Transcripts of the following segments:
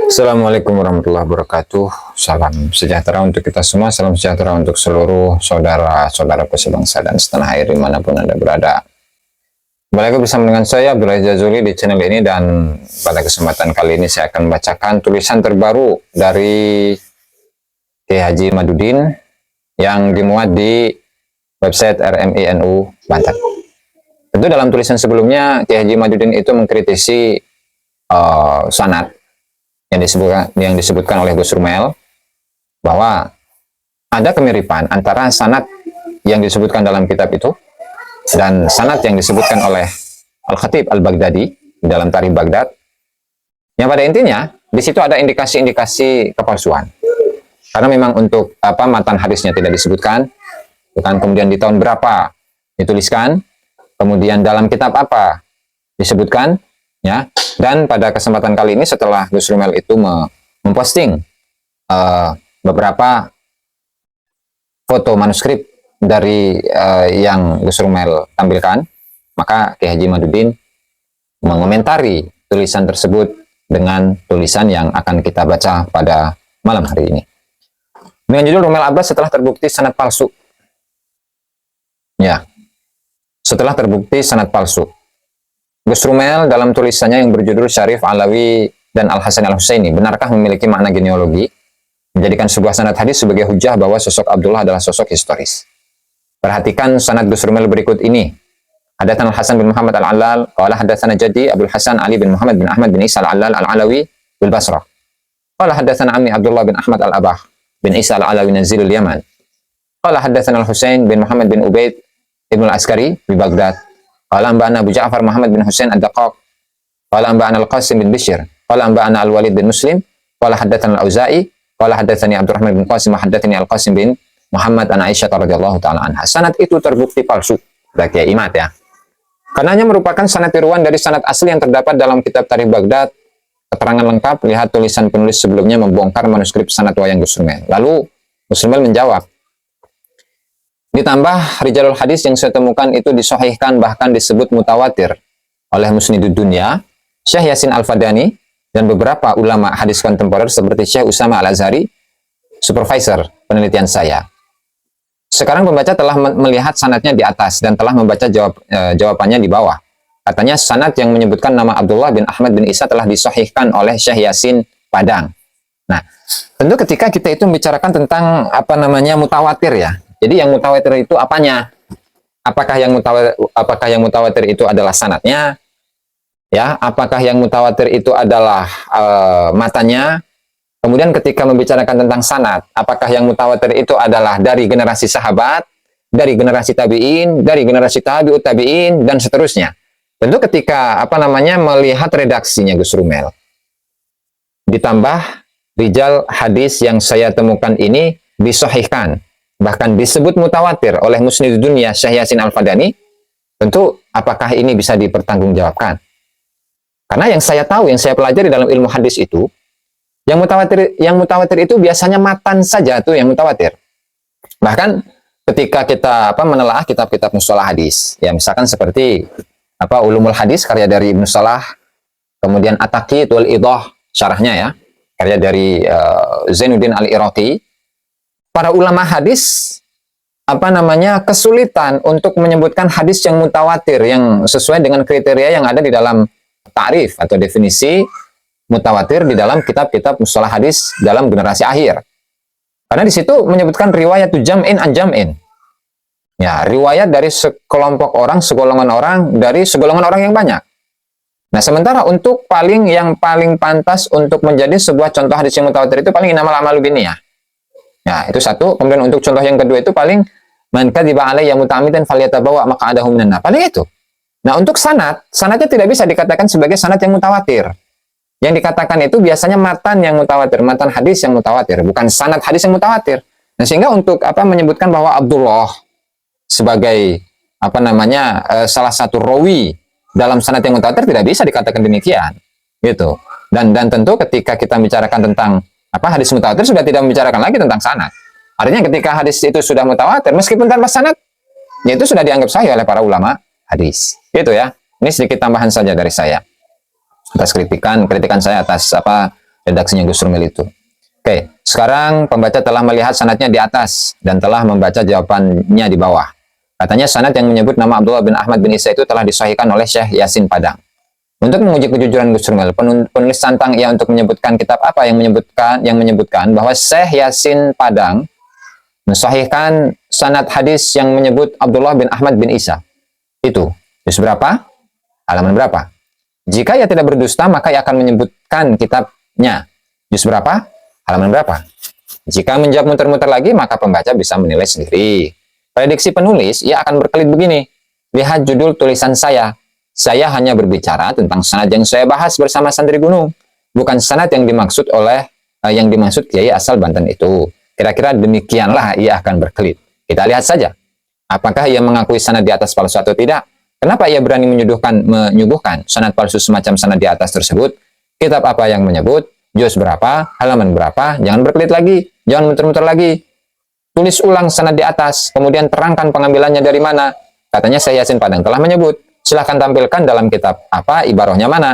Assalamualaikum warahmatullahi wabarakatuh. Salam sejahtera untuk kita semua. Salam sejahtera untuk seluruh saudara-saudaraku sebangsa dan setanah air dimanapun Anda berada. Kembali lagi bersama dengan saya Abdullah Jazuli di channel ini, dan pada kesempatan kali ini saya akan membacakan tulisan terbaru dari Kiai Haji Madudin yang dimuat di website RMI NU Banten. Tentu dalam tulisan sebelumnya Kiai Haji Madudin itu mengkritisi sanad yang disebutkan oleh Gus Rumel, bahwa ada kemiripan antara sanad yang disebutkan dalam kitab itu dan sanad yang disebutkan oleh Al-Khatib Al-Baghdadi di dalam Tarikh Baghdad, yang pada intinya di situ ada indikasi-indikasi kepalsuan. Karena memang untuk matan hadisnya tidak disebutkan, bukan kemudian di tahun berapa dituliskan, kemudian dalam kitab apa disebutkan, ya. Dan pada kesempatan kali ini setelah Gus Rumel itu memposting beberapa foto manuskrip dari yang Gus Rumel tampilkan, maka Kiai Haji Madudin mengomentari tulisan tersebut dengan tulisan yang akan kita baca pada malam hari ini. Dengan judul Rumel Abbas setelah terbukti sanad palsu. Ya, setelah terbukti sanad palsu. Gus Rumel dalam tulisannya yang berjudul Syarif Alawi dan Al-Hasan Al-Husaini, benarkah memiliki makna genealogi, menjadikan sebuah sanad hadis sebagai hujah bahwa sosok Abdullah adalah sosok historis. Perhatikan sanad Gus Rumel berikut ini. Hadatsana Al-Hasan bin Muhammad Al-Allal, qala hadatsana Jaddi Abdul Hasan Ali bin Muhammad bin Ahmad bin Isa Al-Allal Al-Alawi bil Basrah. Qala hadatsana Ammi Abdullah bin Ahmad Al-Abah bin Isa Al-Alawi Nazilul Yaman. Qala hadatsana Al-Husain bin Muhammad bin Ubaid Ibn Al-Askari di Baghdad. Qala amba'ana Abu Ja'far Muhammad bin Husain Ad-Daqaq. Qala amba'ana Al-Qasim bin Bishr. Qala amba'ana Al-Walid bin Muslim. Qala haddatsana Al-Auza'i. Qala haddatsani Abdurrahman bin Qasim wa haddatsani Al-Qasim bin Muhammad an Aisyah radhiyallahu taala anha. Sanad itu terbukti palsu. Bagi imat ya. Karenanya merupakan sanad tiruan dari sanad asli yang terdapat dalam kitab Tarikh Baghdad. Keterangan lengkap, lihat tulisan penulis sebelumnya membongkar manuskrip sanad wayang Gus Rumel. Lalu Gus Rumel menjawab, ditambah rijalul hadis yang saya temukan itu disahihkan, bahkan disebut mutawatir oleh Musnidud Dunya, Syekh Yasin Al-Fadani, dan beberapa ulama hadis kontemporer seperti Syekh Usama Al-Azhari, supervisor penelitian saya. Sekarang pembaca telah melihat sanadnya di atas dan telah membaca jawabannya di bawah. Katanya sanad yang menyebutkan nama Abdullah bin Ahmad bin Isa telah disahihkan oleh Syekh Yasin Padang. Nah, tentu ketika kita itu membicarakan tentang mutawatir ya. Jadi yang mutawatir itu apanya? Apakah yang mutawatir itu adalah sanadnya? Ya, apakah yang mutawatir itu adalah matanya? Kemudian ketika membicarakan tentang sanad, apakah yang mutawatir itu adalah dari generasi sahabat, dari generasi tabi'in, dari generasi tabi'ut tabi'in, dan seterusnya. Tentu ketika melihat redaksinya Gus Rumel, ditambah rijal hadis yang saya temukan ini disahihkan, bahkan disebut mutawatir oleh Musnidud Dunya Syekh Yasin Al-Fadani, tentu apakah ini bisa dipertanggungjawabkan? Karena yang saya tahu, yang saya pelajari dalam ilmu hadis itu, yang mutawatir itu biasanya matan saja tuh yang mutawatir. Bahkan ketika kita menelaah kitab-kitab mustalah hadis, ya misalkan seperti Ulumul Hadis karya dari Ibnu Salah, kemudian At-Taqyid wal Idah syarahnya ya, karya dari Zainuddin Al-Iraqi. Para ulama hadis kesulitan untuk menyebutkan hadis yang mutawatir yang sesuai dengan kriteria yang ada di dalam ta'rif atau definisi mutawatir di dalam kitab-kitab mustalah hadis dalam generasi akhir. Karena di situ menyebutkan riwayat jam'in an jam'in. Ya, riwayat dari sekelompok orang, segolongan orang, dari segolongan orang yang banyak. Nah, sementara untuk yang paling pantas untuk menjadi sebuah contoh hadis yang mutawatir itu paling innamal a'malu binniyah. Ya, itu satu. Kemudian untuk contoh yang kedua itu paling man kadziba alayya muta'ammidan falyatabawa maq'adahu minan nar. Paling itu. Nah, untuk sanadnya tidak bisa dikatakan sebagai sanad yang mutawatir. Yang dikatakan itu biasanya matan yang mutawatir, matan hadis yang mutawatir, bukan sanad hadis yang mutawatir. Nah, sehingga untuk menyebutkan bahwa Abdullah sebagai salah satu rawi dalam sanad yang mutawatir tidak bisa dikatakan demikian. Gitu. Dan tentu ketika kita bicarakan tentang hadis mutawatir sudah tidak membicarakan lagi tentang sanad. Artinya ketika hadis itu sudah mutawatir, meskipun tanpa sanad, ya itu sudah dianggap sahih oleh para ulama hadis. Gitu ya. Ini sedikit tambahan saja dari saya atas kritikan saya atas redaksinya Gus Rumil itu. Oke, sekarang pembaca telah melihat sanadnya di atas dan telah membaca jawabannya di bawah. Katanya sanad yang menyebut nama Abdullah bin Ahmad bin Isa itu telah disahihkan oleh Syekh Yasin Padang. Untuk menguji kejujuran Gus Rumil, penulis tantang ia untuk menyebutkan kitab apa yang menyebutkan bahwa Syekh Yasin Padang mensahihkan sanad hadis yang menyebut Abdullah bin Ahmad bin Isa. Itu juz berapa? Halaman berapa? Jika ia tidak berdusta, maka ia akan menyebutkan kitabnya. Juz berapa? Halaman berapa? Jika menjawab muter-muter lagi, maka pembaca bisa menilai sendiri. Prediksi penulis, ia akan berkelit begini. Lihat judul tulisan saya. Saya hanya berbicara tentang sanad yang saya bahas bersama santri gunung. Bukan sanad yang dimaksud Kiai asal Banten itu. Kira-kira demikianlah ia akan berkelit. Kita lihat saja. Apakah ia mengakui sanad di atas palsu atau tidak? Kenapa ia berani menyuguhkan sanad palsu semacam sanad di atas tersebut? Kitab apa yang menyebut? Juz berapa, halaman berapa, jangan berkelit lagi, jangan muter-muter lagi. Tulis ulang sanad di atas, kemudian terangkan pengambilannya dari mana. Katanya Syekh Yasin Padang telah menyebut. Silahkan tampilkan dalam kitab apa, ibarahnya mana.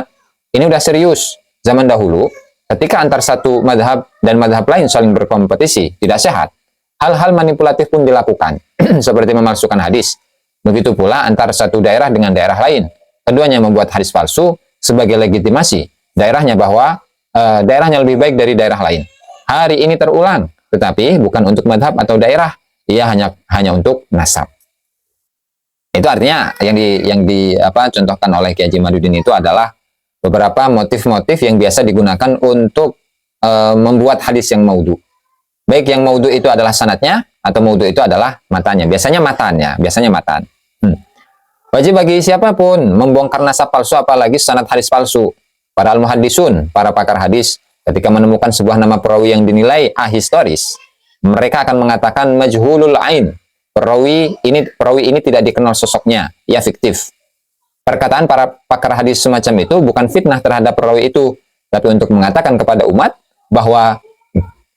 Ini udah serius. Zaman dahulu, ketika antar satu madhab dan madhab lain saling berkompetisi, tidak sehat. Hal-hal manipulatif pun dilakukan, seperti memalsukan hadis. Begitu pula antar satu daerah dengan daerah lain. Keduanya membuat hadis palsu sebagai legitimasi daerahnya bahwa daerahnya lebih baik dari daerah lain. Hari ini terulang, tetapi bukan untuk madhab atau daerah, ia hanya untuk nasab. Itu artinya yang contohkan oleh Kiai Haji Madudin itu adalah beberapa motif-motif yang biasa digunakan untuk membuat hadis yang maudhu. Baik yang maudhu itu adalah sanadnya atau maudhu itu adalah matanya. Biasanya matan. Wajib bagi siapapun membongkar nasab palsu apalagi sanad hadis palsu. Para al-muhaddisun, para pakar hadis, ketika menemukan sebuah nama perawi yang dinilai ahistoris, mereka akan mengatakan majhulul ain. Perawi ini tidak dikenal sosoknya, ia fiktif. Perkataan para pakar hadis semacam itu bukan fitnah terhadap perawi itu, tapi untuk mengatakan kepada umat bahwa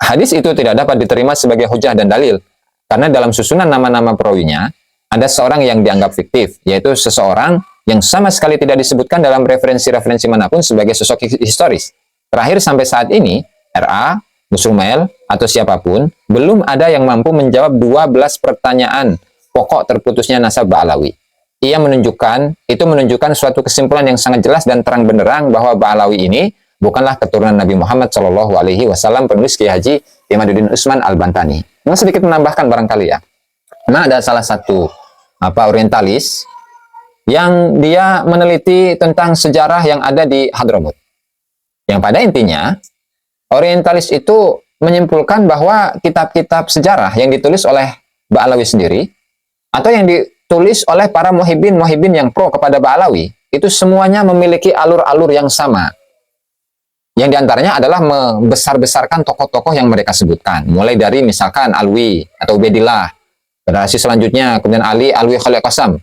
hadis itu tidak dapat diterima sebagai hujah dan dalil. Karena dalam susunan nama-nama perawinya, ada seorang yang dianggap fiktif, yaitu seseorang yang sama sekali tidak disebutkan dalam referensi-referensi manapun sebagai sosok historis. Terakhir sampai saat ini, RA, Gus Rumil, atau siapapun, belum ada yang mampu menjawab 12 pertanyaan pokok terputusnya nasab Ba'alawi. Itu menunjukkan suatu kesimpulan yang sangat jelas dan terang benderang bahwa Ba'alawi ini bukanlah keturunan Nabi Muhammad SAW, penulis Kiai Haji Imaduddin Utsman Al-Bantani. Nah, sedikit menambahkan barangkali ya. Nah, ada salah satu orientalis yang dia meneliti tentang sejarah yang ada di Hadramut. Yang pada intinya, orientalis itu menyimpulkan bahwa kitab-kitab sejarah yang ditulis oleh Ba'alawi sendiri, atau yang ditulis oleh para muhibbin yang pro kepada Ba'alawi, itu semuanya memiliki alur-alur yang sama. Yang diantaranya adalah membesar-besarkan tokoh-tokoh yang mereka sebutkan. Mulai dari misalkan Alwi atau Ubaidillah, generasi selanjutnya, kemudian Alwi Khalil Qasam,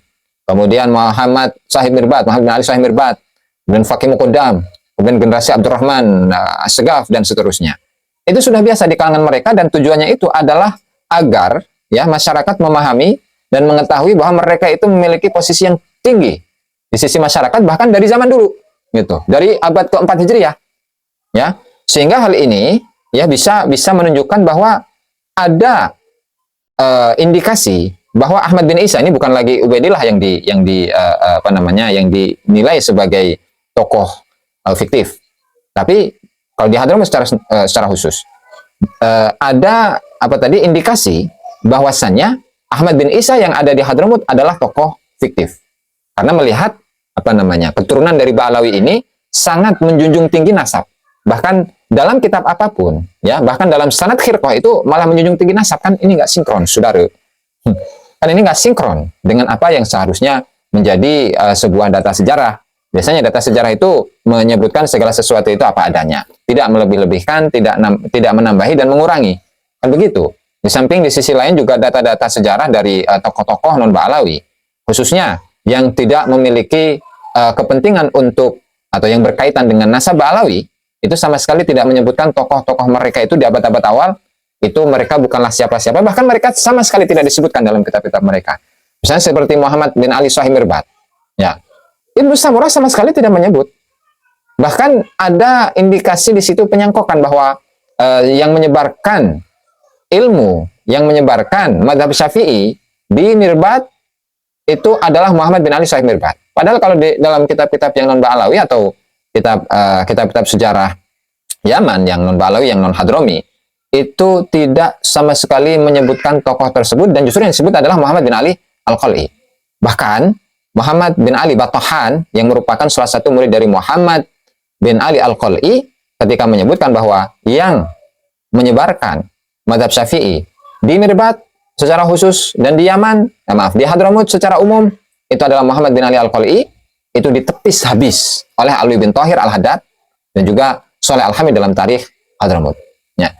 kemudian Muhammad bin Ali Sahib Mirbat, kemudian Faqih Muqaddam, kemudian generasi Abdurrahman As-Segaf, dan seterusnya. Itu sudah biasa di kalangan mereka, dan tujuannya itu adalah agar ya masyarakat memahami dan mengetahui bahwa mereka itu memiliki posisi yang tinggi di sisi masyarakat, bahkan dari zaman dulu, gitu, dari abad ke-4 Hijriah, ya, sehingga hal ini ya bisa menunjukkan bahwa ada indikasi bahwa Ahmad bin Isa ini bukan lagi Ubaidillah yang dinilai sebagai tokoh fiktif, tapi kalau di Hadramut secara khusus ada indikasi bahwasannya Ahmad bin Isa yang ada di Hadramut adalah tokoh fiktif, karena melihat keturunan dari Ba'alawi ini sangat menjunjung tinggi nasab, bahkan dalam kitab apapun ya, bahkan dalam sanad khirqah itu malah menjunjung tinggi nasab. Kan ini nggak sinkron, saudara. Kan ini nggak sinkron dengan apa yang seharusnya menjadi sebuah data sejarah. Biasanya data sejarah itu menyebutkan segala sesuatu itu apa adanya, tidak melebih-lebihkan, tidak menambahi dan mengurangi. Kan begitu. Di samping di sisi lain juga data-data sejarah dari tokoh-tokoh non-Ba'alawi, khususnya yang tidak memiliki kepentingan untuk atau yang berkaitan dengan nasab Ba'alawi, itu sama sekali tidak menyebutkan tokoh-tokoh mereka itu di abad-abad awal. Itu mereka bukanlah siapa-siapa, bahkan mereka sama sekali tidak disebutkan dalam kitab-kitab mereka. Misalnya seperti Muhammad bin Ali Sahib Mirbat. Ya. Ibnu Samurah sama sekali tidak menyebut Bahkan ada indikasi di situ penyangkokan bahwa yang menyebarkan ilmu, yang menyebarkan mazhab Syafi'i di Mirbat itu adalah Muhammad bin Ali Sahib Mirbat. Padahal kalau di dalam kitab-kitab yang non Ba'alawi atau kitab-kitab sejarah Yaman yang non Ba'alawi, yang non Hadromi, itu tidak sama sekali menyebutkan tokoh tersebut, dan justru yang disebut adalah Muhammad bin Ali Al-Qal'i. Bahkan Muhammad bin Ali Batohan yang merupakan salah satu murid dari Muhammad bin Ali Al-Qal'i ketika menyebutkan bahwa yang menyebarkan mazhab Syafi'i di Mirbat secara khusus dan di Yaman, di Hadramut secara umum itu adalah Muhammad bin Ali Al-Qal'i, itu ditepis habis oleh Alwi bin Thahir Al-Haddad dan juga Shalih Al-Hamid dalam tarikh Hadramut. Ya.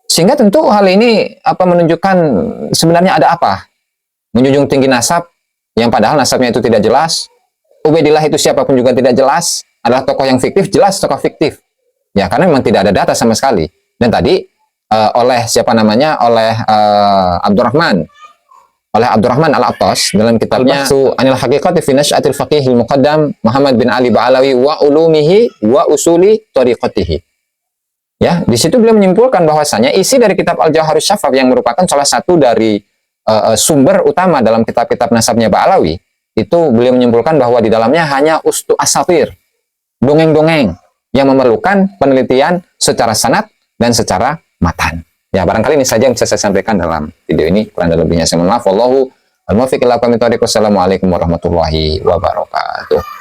Sehingga tentu hal ini menunjukkan sebenarnya ada apa? Menjunjung tinggi nasab yang padahal nasabnya itu tidak jelas. Ubaidillah itu siapapun juga tidak jelas, adalah tokoh yang fiktif, jelas tokoh fiktif. Ya, karena memang tidak ada data sama sekali. Dan tadi oleh Abdurrahman Al-Attas dalam kitabnya Anil Haqiqati fi Nash'atil Faqihil Muqaddam Muhammad bin Ali Ba'alawi wa ulumihi wa usuli tariqatihi. Ya, di situ beliau menyimpulkan bahwasanya isi dari kitab Al-Jawharus Syafaf yang merupakan salah satu dari sumber utama dalam kitab-kitab nasabnya Ba'alawi, itu beliau menyimpulkan bahwa di dalamnya hanya ustu asatir, dongeng-dongeng yang memerlukan penelitian secara sanad dan secara matan. Ya, barangkali ini saja yang bisa saya sampaikan dalam video ini. Kurang dan lebihnya saya mohon maaf. Wallahu a'lam bishawab. Wassalamualaikum warahmatullahi wabarakatuh.